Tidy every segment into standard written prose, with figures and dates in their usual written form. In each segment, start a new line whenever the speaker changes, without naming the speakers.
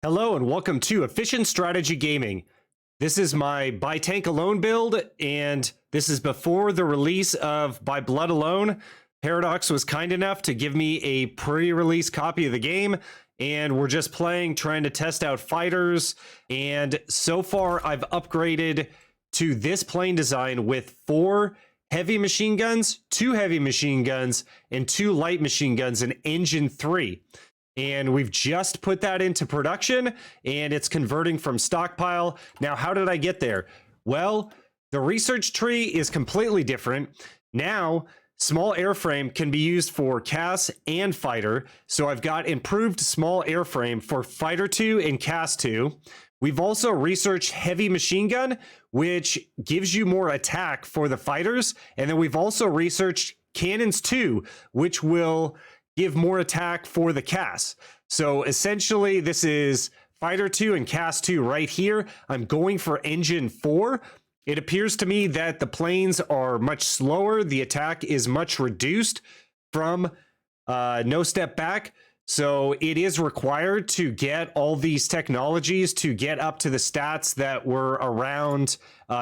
Hello and welcome to Efficient Strategy Gaming. This is my By Tank Alone build, and this is before the release of By Blood Alone. Paradox was kind enough to give me a pre-release copy of the game, and we're just playing, trying to test out fighters. And so far, I've upgraded to this plane design with 4 heavy machine guns, 2 heavy machine guns, and 2 light machine guns, and engine 3. And we've just put that into production, and it's converting from stockpile. Now, how did I get there? Well, the research tree is completely different. Now, small airframe can be used for CAS and fighter. So I've got improved small airframe for fighter 2 and CAS 2. We've also researched heavy machine gun, which gives you more attack for the fighters. And then we've also researched cannons 2, which will give more attack for the CAS. So essentially, this is fighter 2 and CAS 2 right here. I'm going for engine 4. It appears to me that the planes are much slower. The attack is much reduced from no step back. So it is required to get all these technologies to get up to the stats that were around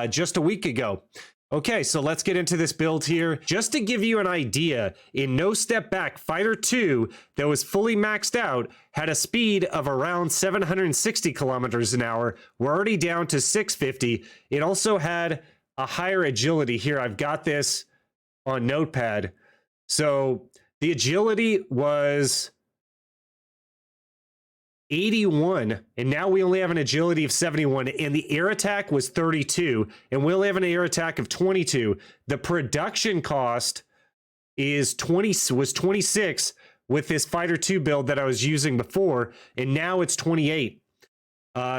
just a week ago. Okay, so let's get into this build here. Just to give you an idea, in No Step Back, Fighter 2 that was fully maxed out had a speed of around 760 kilometers an hour. We're already down to 650. It also had a higher agility here. I've got this on Notepad. So the agility was 81, and now we only have an agility of 71, and the air attack was 32, and we only have an air attack of 22. The production cost was 26 with this Fighter 2 build that I was using before, and now it's 28.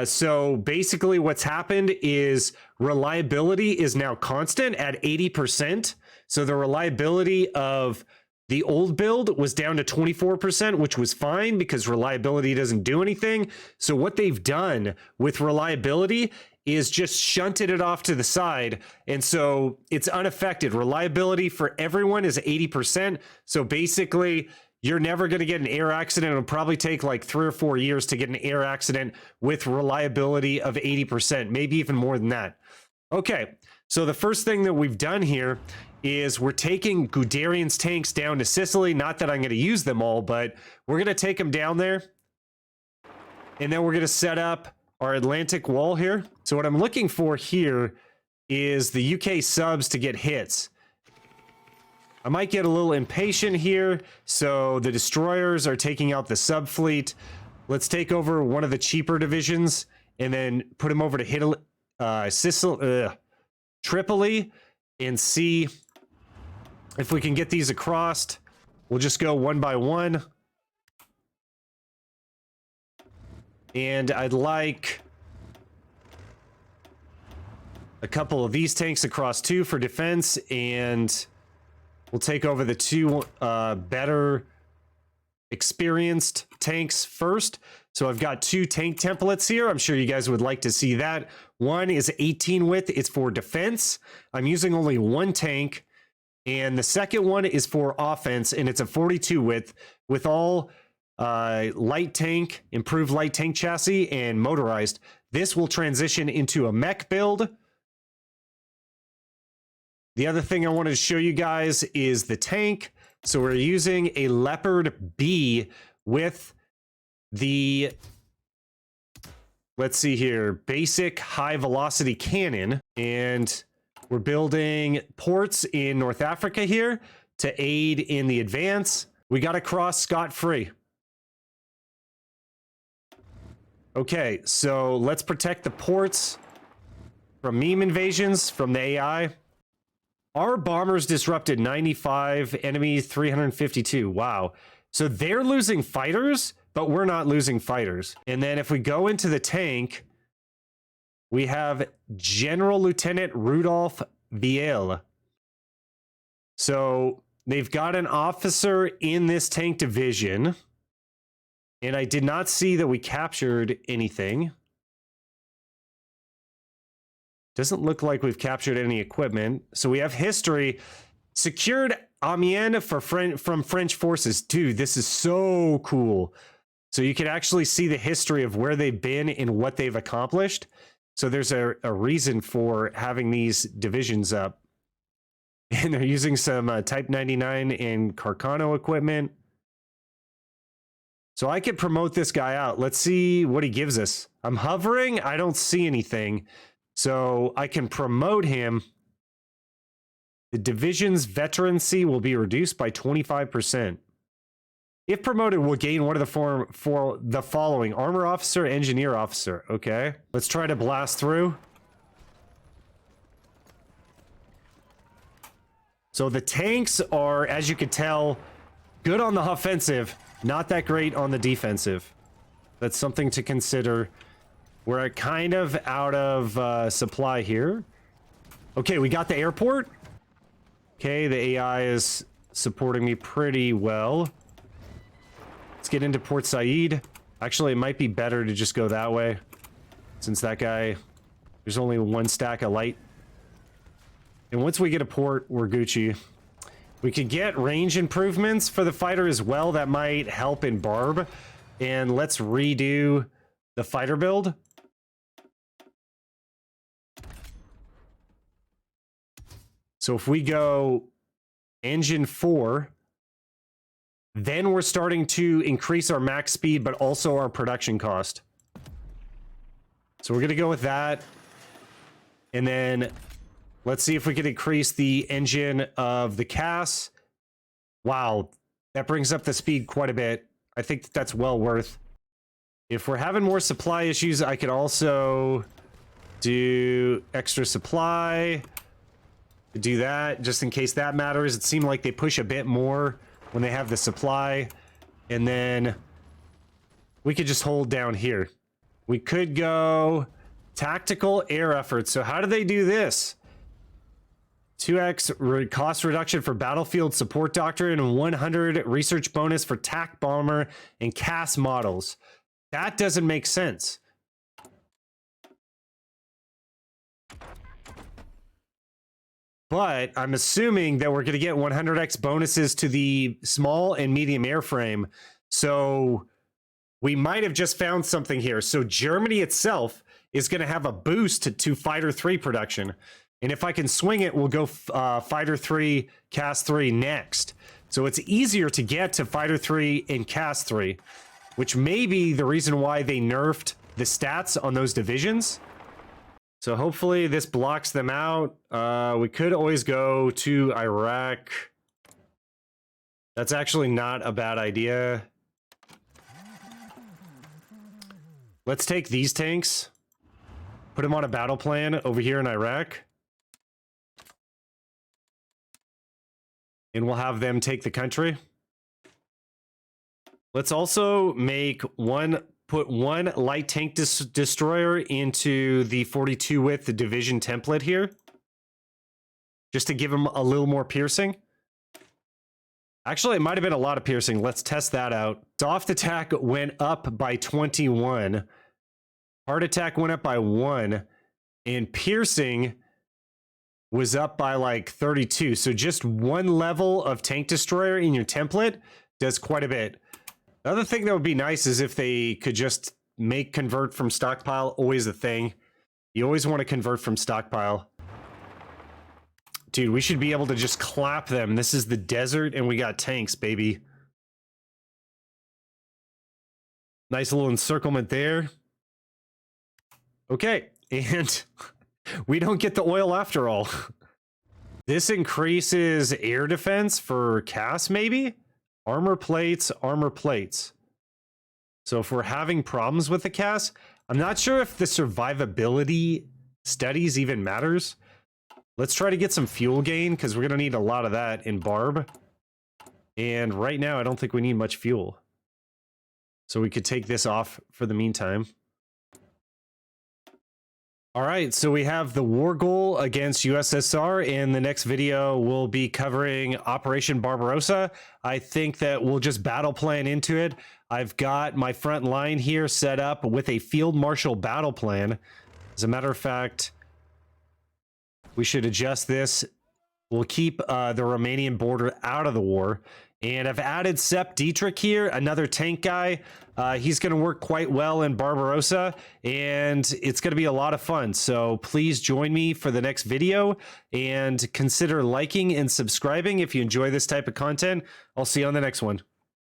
So basically what's happened is reliability is now constant at 80%. So the reliability of the old build was down to 24%, which was fine because reliability doesn't do anything. So what they've done with reliability is just shunted it off to the side. And so it's unaffected. Reliability for everyone is 80%. So basically, you're never going to get an air accident. It'll probably take like 3 or 4 years to get an air accident with reliability of 80%, maybe even more than that. Okay, so the first thing that we've done here is we're taking Guderian's tanks down to Sicily. Not that I'm going to use them all, but we're going to take them down there. And then we're going to set up our Atlantic wall here. So what I'm looking for here is the UK subs to get hits. I might get a little impatient here. So the destroyers are taking out the sub fleet. Let's take over one of the cheaper divisions and then put them over to hit Tripoli and see if we can get these across. We'll just go one by one. And I'd like a couple of these tanks across too for defense, and we'll take over the 2 better experienced tanks first. So I've got 2 tank templates here. I'm sure you guys would like to see that. One is 18 width. It's for defense. I'm using only 1 tank. And the second one is for offense, and it's a 42 width with all light tank, improved light tank chassis, and motorized. This will transition into a mech build. The other thing I wanted to show you guys is the tank. So we're using a Leopard B with the, let's see here, basic high velocity cannon. And we're building ports in North Afrika here to aid in the advance. We got to cross scot-free. Okay, so let's protect the ports from meme invasions from the AI. Our bombers disrupted 95, enemy 352. Wow. So they're losing fighters, but we're not losing fighters. And then if we go into the tank, we have General Lieutenant Rudolph Viel. So they've got an officer in this tank division. And I did not see that we captured anything. Doesn't look like we've captured any equipment. So we have history. Secured Amiens from French forces. Dude, this is so cool. So you can actually see the history of where they've been and what they've accomplished. So there's a reason for having these divisions up. And they're using some Type 99 and Carcano equipment. So I could promote this guy out. Let's see what he gives us. I'm hovering. I don't see anything. So I can promote him. The division's veterancy will be reduced by 25%. If promoted, we'll gain one of the following: armor officer, engineer officer. Okay, let's try to blast through. So the tanks are, as you can tell, good on the offensive, not that great on the defensive. That's something to consider. We're kind of out of supply here. Okay, we got the airport. Okay, the AI is supporting me pretty well. Let's get into Port Said. Actually, it might be better to just go that way, since that guy, there's only one stack of light. And once we get a port, we're Gucci. We could get range improvements for the fighter as well. That might help in Barb. And let's redo the fighter build. So if we go engine 4, then we're starting to increase our max speed, but also our production cost. So we're going to go with that. And then let's see if we can increase the engine of the CAS. Wow, that brings up the speed quite a bit. I think that's well worth. If we're having more supply issues, I could also do extra supply. Do that just in case that matters. It seemed like they push a bit more when they have the supply. And then we could just hold down here. We could go tactical air efforts. So how do they do this? 2x cost reduction for battlefield support doctrine and 100 research bonus for TAC bomber and CAS models. That doesn't make sense. But I'm assuming that we're going to get 100x bonuses to the small and medium airframe. So we might have just found something here. So Germany itself is going to have a boost to Fighter 3 production. And if I can swing it, we'll go Fighter 3, CAS 3 next. So it's easier to get to Fighter 3 and CAS 3, which may be the reason why they nerfed the stats on those divisions. So hopefully this blocks them out. We could always go to Iraq. That's actually not a bad idea. Let's take these tanks, put them on a battle plan over here in Iraq. And we'll have them take the country. Let's also put one light tank destroyer into the 42 width division template here, just to give them a little more piercing. Actually, it might have been a lot of piercing. Let's test that out. Soft attack went up by 21. Hard attack went up by 1. And piercing was up by like 32. So just one level of tank destroyer in your template does quite a bit. The other thing that would be nice is if they could just make convert from stockpile. Always a thing. You always want to convert from stockpile. Dude, we should be able to just clap them. This is the desert and we got tanks, baby. Nice little encirclement there. Okay, and we don't get the oil after all. This increases air defense for CAS, maybe? Armor plates, armor plates. So if we're having problems with the CAS, I'm not sure if the survivability studies even matters. Let's try to get some fuel gain, because we're going to need a lot of that in Barb. And right now, I don't think we need much fuel. So we could take this off for the meantime. All right, so we have the war goal against USSR. In the next video, we'll be covering Operation Barbarossa. I think that we'll just battle plan into it. I've got my front line here set up with a field marshal battle plan. As a matter of fact, we should adjust this. We'll keep the Romanian border out of the war. And I've added Sepp Dietrich here, another tank guy. He's going to work quite well in Barbarossa, and it's going to be a lot of fun. So please join me for the next video, and consider liking and subscribing if you enjoy this type of content. I'll see you on the next one.